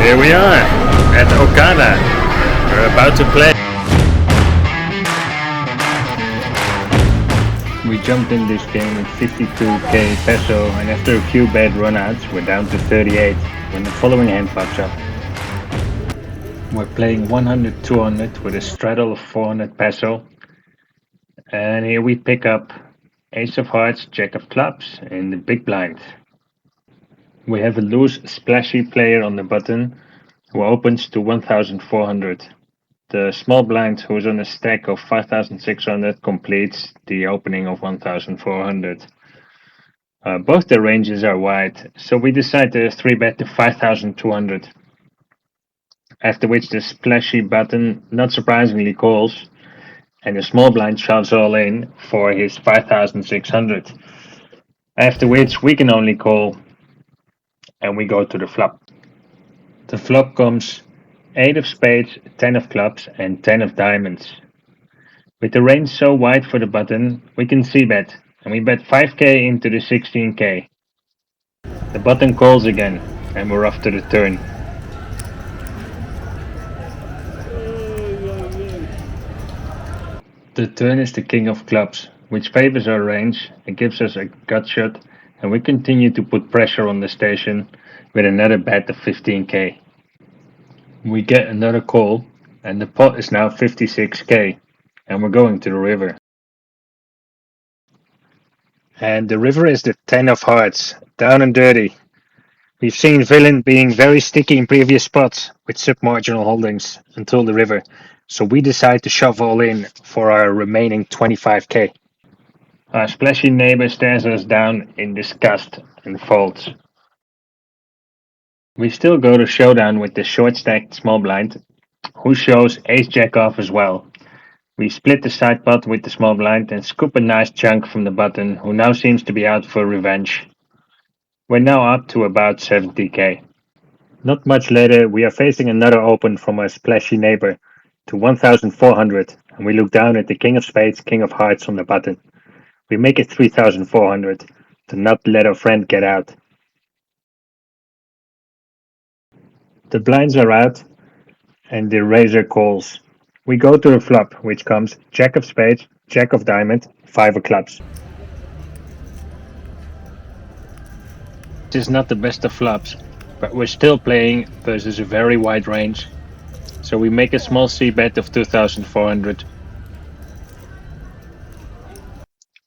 Here we are at Okada. We're about to play. We jumped in this game with 52k peso, and after a few bad runouts we're down to 38 when the following hand pops up. We're playing 100-200 with a straddle of 400 peso, and here we pick up Ace of Hearts, Jack of Clubs in the big blind. We have a loose splashy player on the button who opens to 1400. The small blind, who is on a stack of 5600, completes the opening of 1400. Both the ranges are wide, so we decide to 3-bet to 5200. After which the splashy button, not surprisingly, calls, and the small blind shoves all in for his 5600. After which we can only call, and we go to the flop. The flop comes 8 of spades, 10 of clubs, and 10 of diamonds. With the range so wide for the button, we can c-bet, and we bet 5k into the 16k. The button calls again, and we're off to the turn. The turn is the king of clubs, which favors our range and gives us a gut shot, and we continue to put pressure on the station with another bet of 15k. We get another call, and the pot is now 56k, and we're going to the river. And the river is the 10 of hearts, down and dirty. We've seen villain being very sticky in previous spots with submarginal holdings until the river, so we decide to shove all in for our remaining 25k. Our splashy neighbor stares us down in disgust and folds. We still go to showdown with the short stacked small blind, who shows ace jack off as well. We split the side pot with the small blind and scoop a nice chunk from the button, who now seems to be out for revenge. We're now up to about 70k. Not much later, we are facing another open from our splashy neighbor to 1400, and we look down at the king of spades, king of hearts on the button. We make it 3400 to not let our friend get out. The blinds are out, and the razor calls. We go to the flop, which comes jack of spades, jack of diamond, 5 of clubs. This is not the best of flops, but we're still playing versus a very wide range, so we make a small c-bet of 2400,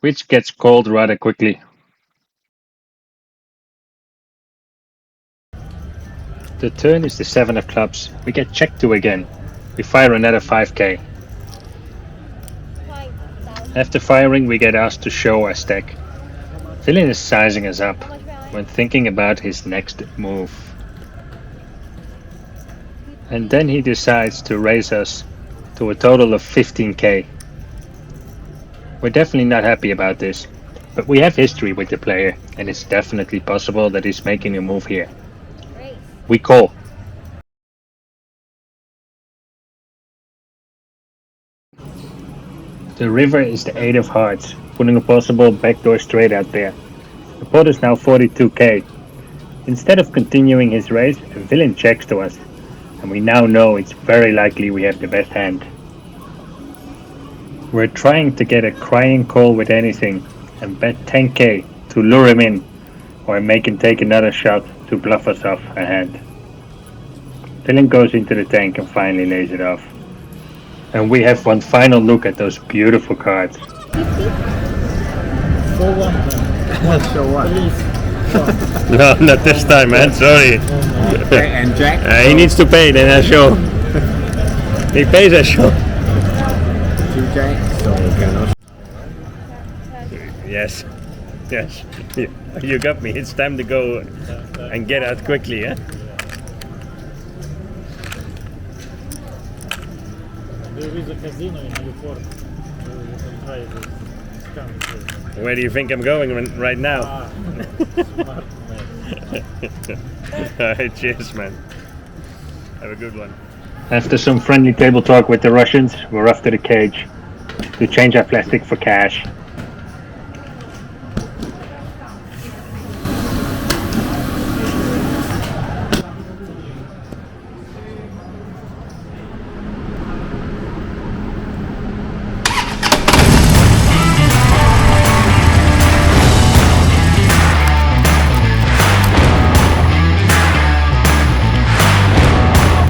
which gets called rather quickly. The turn is the 7 of clubs. We get check 2 again. We fire another 5k. After firing, we get asked to show our stack. Villain is sizing us up when thinking about his next move. And then he decides to raise us to a total of 15k. We're definitely not happy about this, but we have history with the player, and it's definitely possible that he's making a move here. We call. The river is the 8 of hearts, putting a possible backdoor straight out there. The pot is now 42k. Instead of continuing his raise, a villain checks to us, and we now know it's very likely we have the best hand. We're trying to get a crying call with anything, and bet 10k to lure him in, or make him take another shot to bluff us off a hand. Villain goes into the tank and finally lays it off. And we have one final look at those beautiful cards. So what? No, not this time, man. Sorry. And Jack? He needs to pay, then I show. He pays, I show. 2 Jack, so cannot. Yes. Yes. You got me. It's time to go and get out quickly, eh? There is a casino in Newport. You can try this scam. Where do you think I'm going right now? Smart man. Alright, cheers, man. Have a good one. After some friendly table talk with the Russians, we're off to the cage to change our plastic for cash.